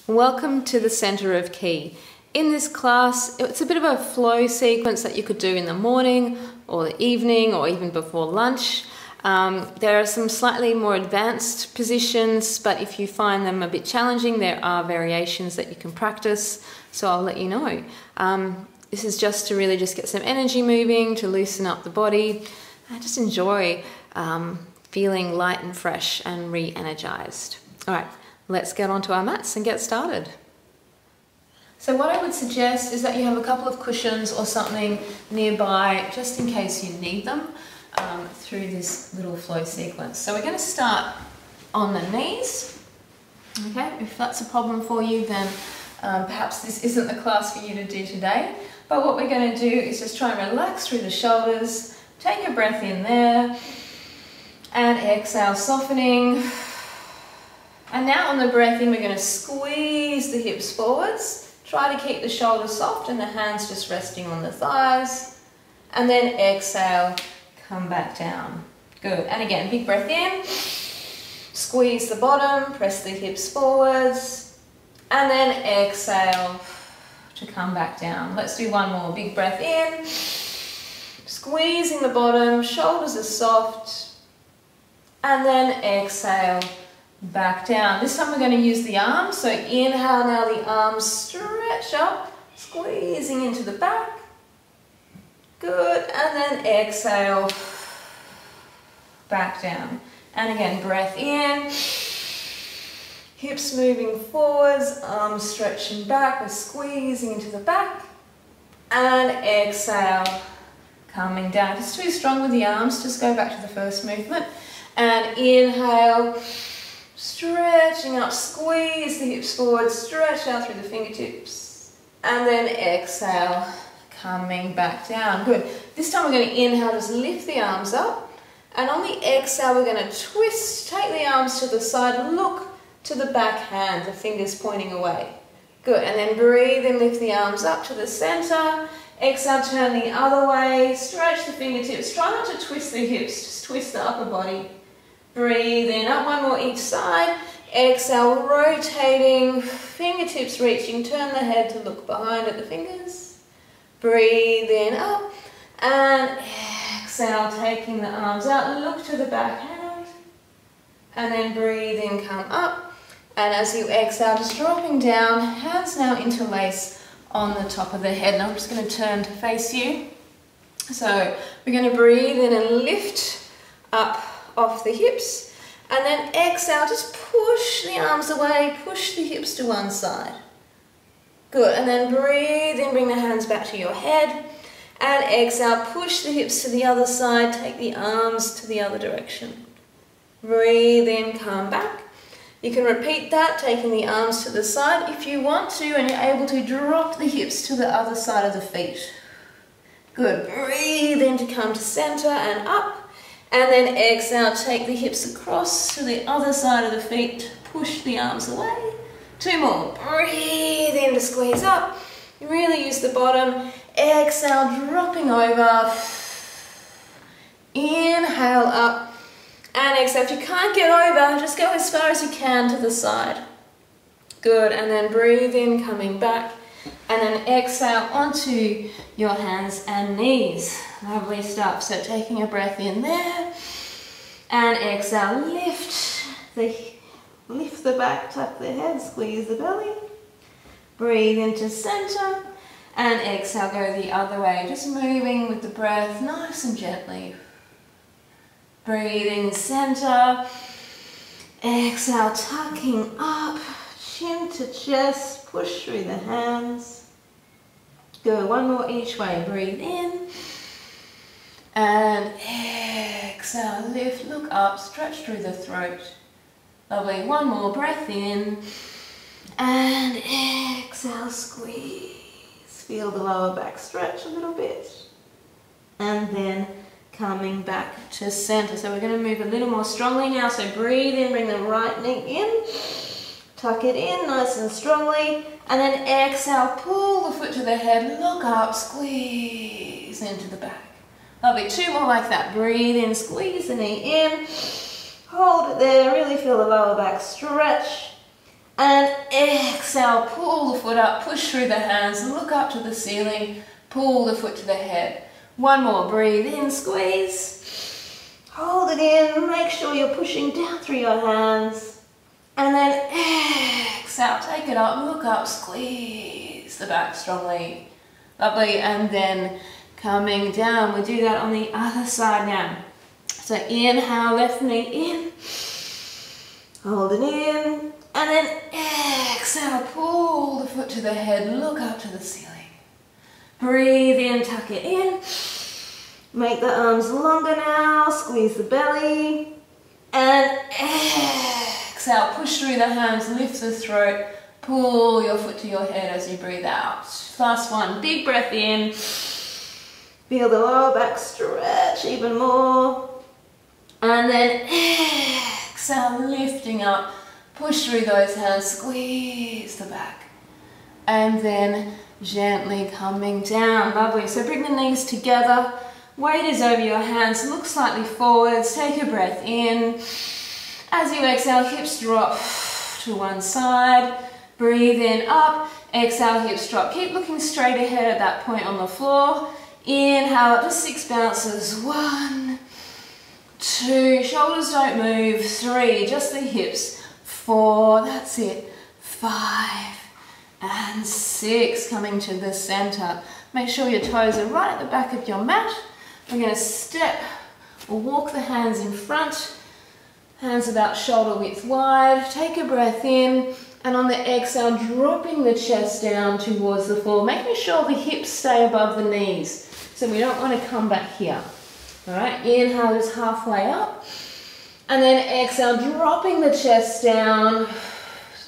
Welcome to the Center of Ki. In this class, it's a bit of a flow sequence that you could do in the morning or the evening or even before lunch. There are some slightly more advanced positions, but if you find them a bit challenging, there are variations that you can practice, so I'll let you know. This is just to really just get some energy moving, to loosen up the body, and just enjoy feeling light and fresh and re-energized. All right. Let's get onto our mats and get started. So what I would suggest is that you have a couple of cushions or something nearby just in case you need them through this little flow sequence. So we're going to start on the knees. Okay, if that's a problem for you, then perhaps this isn't the class for you to do today. But what we're going to do is just try and relax through the shoulders, take a breath in there, and exhale, softening. And now on the breath in, we're going to squeeze the hips forwards. Try to keep the shoulders soft and the hands just resting on the thighs. And then exhale, come back down. Good. And again, big breath in. Squeeze the bottom, press the hips forwards. And then exhale to come back down. Let's do one more. Big breath in. Squeezing the bottom, shoulders are soft. And then exhale. Back down. This time we're going to use the arms. So inhale now, the arms stretch up, squeezing into the back. Good. And then exhale, back down. And again, breath in. Hips moving forwards, arms stretching back. We're squeezing into the back. And exhale, coming down. If it's too strong with the arms, just go back to the first movement. And inhale. Stretching up, squeeze the hips forward, stretch out through the fingertips. And then exhale, coming back down. Good. This time we're going to inhale, just lift the arms up. And on the exhale, we're going to twist, take the arms to the side, look to the back hand, the fingers pointing away. Good. And then breathe and lift the arms up to the center. Exhale, turn the other way, stretch the fingertips. Try not to twist the hips, just twist the upper body. Breathe in, up, one more each side. Exhale, rotating, fingertips reaching, turn the head to look behind at the fingers. Breathe in, up, and exhale, taking the arms out, look to the back hand. And then breathe in, come up. And as you exhale, just dropping down, hands now interlace on the top of the head. And I'm just going to turn to face you. So we're going to breathe in and lift up off the hips, and then exhale, just push the arms away, push the hips to one side. Good, and then breathe in, bring the hands back to your head, and exhale, push the hips to the other side, take the arms to the other direction. Breathe in, come back. You can repeat that, taking the arms to the side. If you want to, and you're able to, drop the hips to the other side of the feet. Good, breathe in to come to center and up. And then exhale, take the hips across to the other side of the feet, push the arms away. Two more. Breathe in to squeeze up. Really use the bottom. Exhale, dropping over. Inhale up. And exhale. If you can't get over, just go as far as you can to the side. Good. And then breathe in, coming back. And then exhale onto your hands and knees. Lovely stuff. So taking a breath in there. And exhale, lift the back, tuck the head, squeeze the belly. Breathe into center. And exhale, go the other way. Just moving with the breath, nice and gently. Breathe in center. Exhale, tucking up. Chin to chest, push through the hands. Go one more each way. Breathe in. And exhale, lift, look up, stretch through the throat. Lovely. One more breath in. And exhale, squeeze. Feel the lower back stretch a little bit. And then coming back to center. So we're going to move a little more strongly now. So breathe in, bring the right knee in. Tuck it in nice and strongly, and then exhale, pull the foot to the head, look up, squeeze into the back. Lovely, two more like that. Breathe in, squeeze the knee in, hold it there, really feel the lower back stretch, And exhale, pull the foot up, push through the hands, look up to the ceiling, pull the foot to the head. One more, breathe in, squeeze. Hold it in, make sure you're pushing down through your hands. And then exhale, take it up, look up, squeeze the back strongly. Lovely, and then coming down, we do that on the other side now. So inhale, left knee in, hold it in, and then exhale, pull the foot to the head, look up to the ceiling. Breathe in, tuck it in, make the arms longer now, squeeze the belly, and exhale, push through the hands, lift the throat, pull your foot to your head as you breathe out. Last one, big breath in, feel the lower back stretch even more, and then exhale, lifting up, push through those hands, squeeze the back, and then gently coming down. Lovely. So bring the knees together, weight is over your hands, look slightly forwards, take a breath in. As you exhale, hips drop to one side, breathe in, up, exhale, hips drop. Keep looking straight ahead at that point on the floor. Inhale, up to 6 bounces. 1, 2, shoulders don't move. 3, just the hips. 4, that's it. 5 and 6, coming to the center. Make sure your toes are right at the back of your mat. We're going to step or walk the hands in front, hands about shoulder width wide. Take a breath in, and on the exhale, dropping the chest down towards the floor, making sure the hips stay above the knees. So we don't want to come back here. All right, inhale just halfway up, and then exhale, dropping the chest down,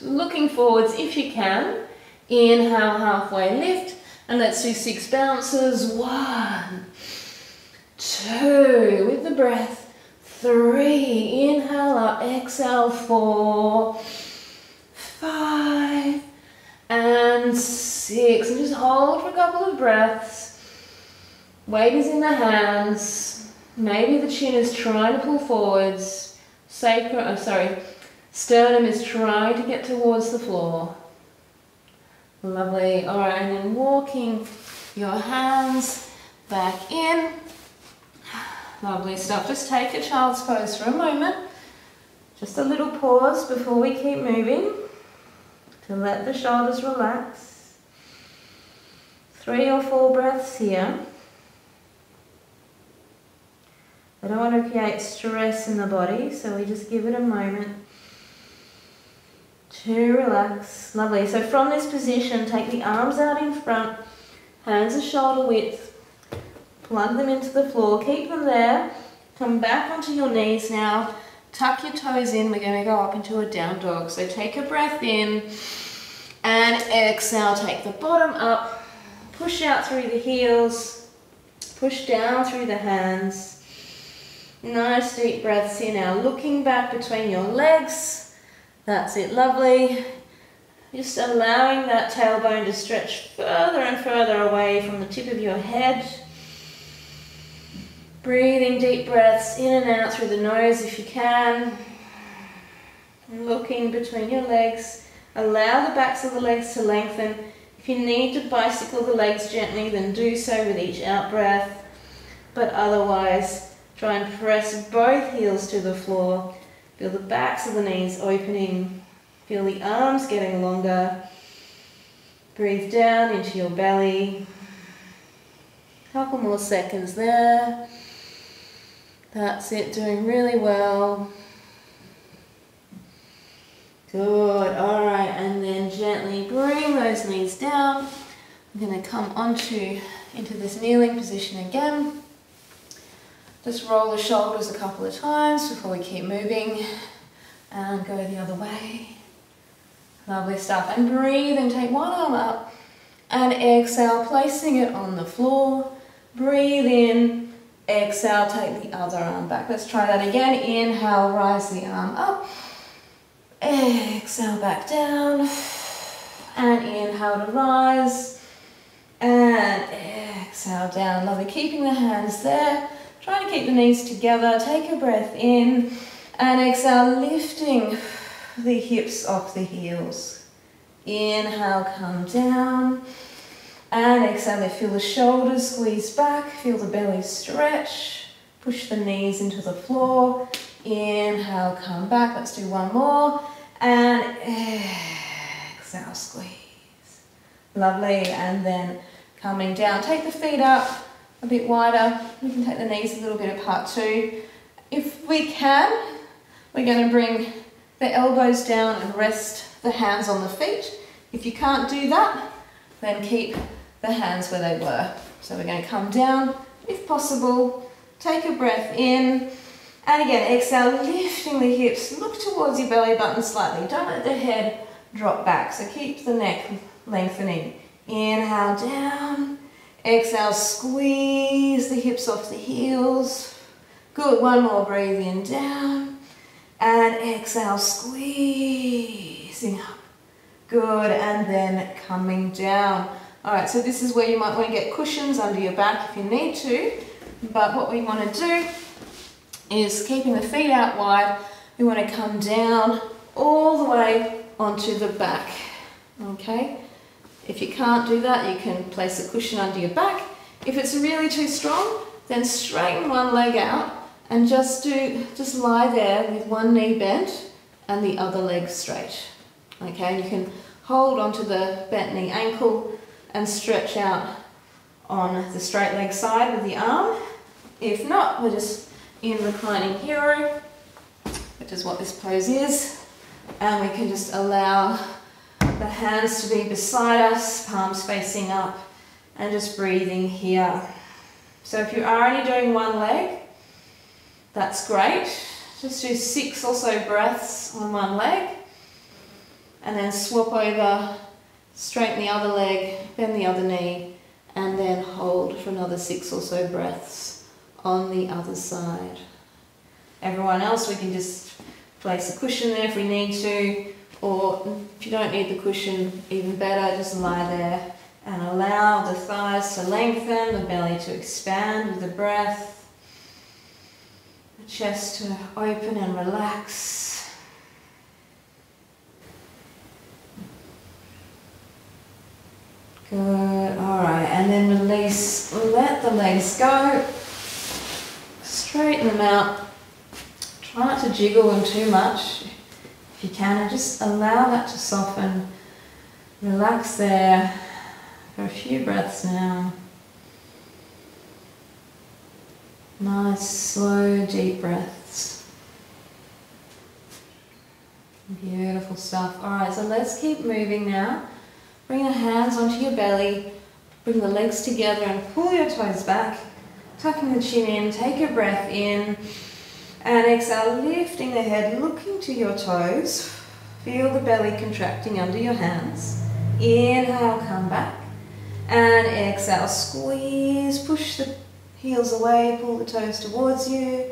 looking forwards if you can. Inhale, halfway lift, and let's do 6 bounces. 1, 2, with the breath. 3, inhale up, exhale, 4, 5, and 6. And just hold for a couple of breaths. Weight is in the hands. Maybe the chin is trying to pull forwards. Sternum is trying to get towards the floor. Lovely. All right, and then walking your hands back in. Lovely stuff. Just take a child's pose for a moment. Just a little pause before we keep moving to let the shoulders relax. 3 or 4 breaths here. I don't want to create stress in the body, so we just give it a moment to relax. Lovely. So from this position, take the arms out in front, hands are shoulder width, plug them into the floor, keep them there, come back onto your knees now, tuck your toes in, we're going to go up into a down dog. So take a breath in, and exhale, take the bottom up, push out through the heels, push down through the hands. Nice deep breaths here now, looking back between your legs. That's it, lovely. Just allowing that tailbone to stretch further and further away from the tip of your head. Breathing deep breaths in and out through the nose if you can. Looking between your legs. Allow the backs of the legs to lengthen. If you need to bicycle the legs gently, then do so with each out breath. But otherwise, try and press both heels to the floor. Feel the backs of the knees opening. Feel the arms getting longer. Breathe down into your belly. Couple more seconds there. That's it, doing really well. Good, all right, and then gently bring those knees down. I'm gonna come into this kneeling position again. Just roll the shoulders a couple of times before we keep moving and go the other way. Lovely stuff. And breathe and take one arm up and exhale, placing it on the floor. Breathe in, exhale, take the other arm back. Let's try that again. Inhale, rise the arm up. Exhale, back down. And inhale to rise. And exhale down. Lovely. Keeping the hands there. Trying to keep the knees together. Take a breath in and exhale, lifting the hips off the heels. Inhale, come down. And exhale, feel the shoulders squeeze back, feel the belly stretch. Push the knees into the floor. Inhale, come back. Let's do one more. And exhale, squeeze. Lovely. And then coming down. Take the feet up a bit wider. We can take the knees a little bit apart too. If we can, we're going to bring the elbows down and rest the hands on the feet. If you can't do that, then keep the hands where they were. So we're going to come down, if possible, take a breath in, and again, exhale, lifting the hips, look towards your belly button slightly, don't let the head drop back, so keep the neck lengthening. Inhale, down, exhale, squeeze the hips off the heels. Good, one more, breathe in, down, and exhale, squeezing up. Good, and then coming down. All right, so this is where you might want to get cushions under your back if you need to, but what we want to do is keeping the feet out wide, we want to come down all the way onto the back, okay? If you can't do that, you can place a cushion under your back. If it's really too strong, then straighten one leg out and just lie there with one knee bent and the other leg straight, okay? And you can hold onto the bent knee ankle and stretch out on the straight leg side with the arm. If not, we're just in reclining hero, which is what this pose is, and we can just allow the hands to be beside us, palms facing up, and just breathing here. So if you're already doing one leg, that's great. Just do 6 or so breaths on one leg, and then swap over, straighten the other leg, bend the other knee, and then hold for another 6 or so breaths on the other side. Everyone else, we can just place a cushion there if we need to, or if you don't need the cushion, even better, just lie there and allow the thighs to lengthen, the belly to expand with the breath, the chest to open and relax. Good, all right, and then release, let the legs go, straighten them out, try not to jiggle them too much if you can, and just allow that to soften, relax there for a few breaths now. Nice, slow, deep breaths. Beautiful stuff. All right, so let's keep moving now. Bring the hands onto your belly, bring the legs together and pull your toes back, tucking the chin in, take a breath in, and exhale, lifting the head, looking to your toes. Feel the belly contracting under your hands. Inhale, come back, and exhale, squeeze, push the heels away, pull the toes towards you.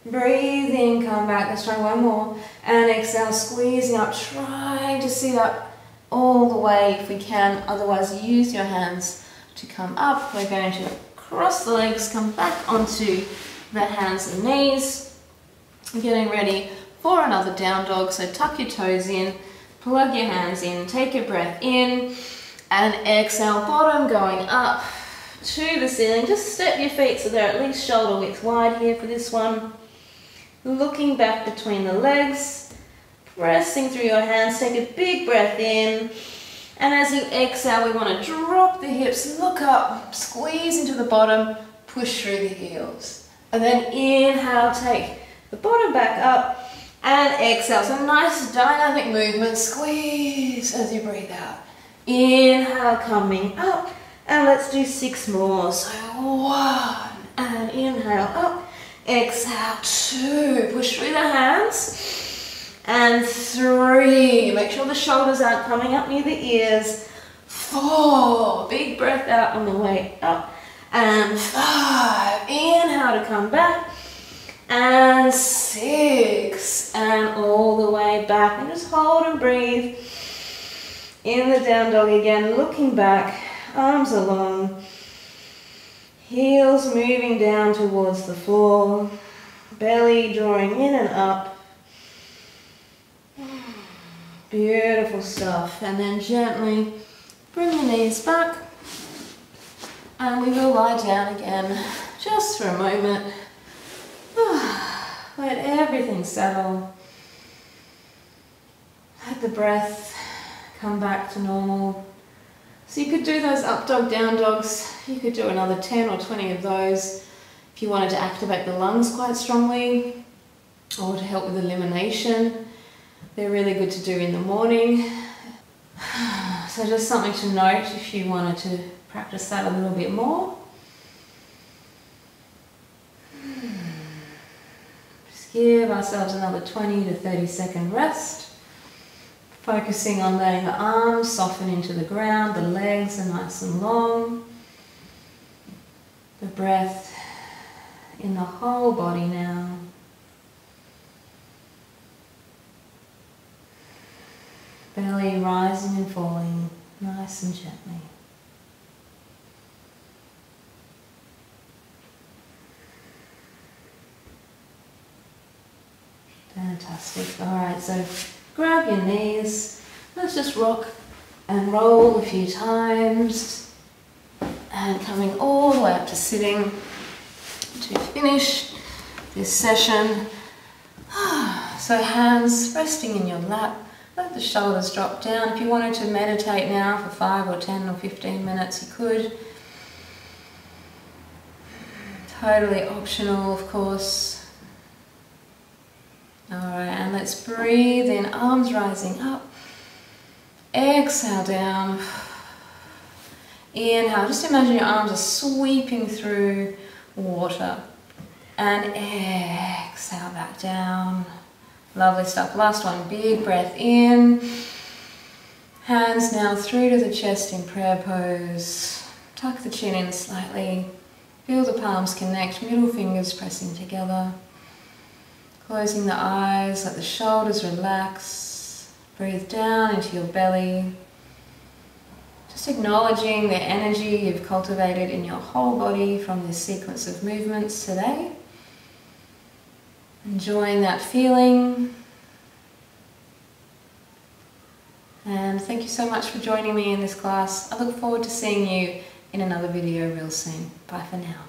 Breathe in, come back, let's try one more, and exhale, squeezing up, trying to sit up all the way if we can, otherwise use your hands to come up. We're going to cross the legs, come back onto the hands and knees. Getting ready for another down dog, so tuck your toes in, plug your hands in, take a breath in, and exhale, bottom going up to the ceiling. Just step your feet so they're at least shoulder width wide here for this one. Looking back between the legs. Pressing through your hands, take a big breath in, and as you exhale, we want to drop the hips, look up, squeeze into the bottom, push through the heels. And then inhale, take the bottom back up, and exhale. So nice dynamic movement, squeeze as you breathe out. Inhale, coming up, and let's do 6 more. So 1, and inhale up, exhale, 2, push through the hands. And 3, make sure the shoulders aren't coming up near the ears. 4, big breath out on the way up. And 5, inhale to come back. And 6, and all the way back. And just hold and breathe. In the down dog again, looking back, arms along. Heels moving down towards the floor. Belly drawing in and up. Beautiful stuff. And then gently bring the knees back. And we will lie down again just for a moment. Let everything settle. Let the breath come back to normal. So you could do those up dog, down dogs. You could do another 10 or 20 of those if you wanted to activate the lungs quite strongly or to help with elimination. They're really good to do in the morning. So just something to note if you wanted to practice that a little bit more. Just give ourselves another 20 to 30-second rest. Focusing on letting the arms soften into the ground, the legs are nice and long. The breath in the whole body now. Belly rising and falling, nice and gently. Fantastic. Alright, so grab your knees. Let's just rock and roll a few times. And coming all the way up to sitting to finish this session. So hands resting in your lap. Let the shoulders drop down. If you wanted to meditate now for 5 or 10 or 15 minutes, you could. Totally optional, of course. Alright, and let's breathe in, arms rising up. Exhale down. Inhale, just imagine your arms are sweeping through water. And exhale back down. Lovely stuff. Last one, big breath in. Hands now through to the chest in prayer pose. Tuck the chin in slightly. Feel the palms connect, middle fingers pressing together. Closing the eyes, let the shoulders relax. Breathe down into your belly. Just acknowledging the energy you've cultivated in your whole body from this sequence of movements today. Enjoying that feeling. And thank you so much for joining me in this class. I look forward to seeing you in another video real soon. Bye for now.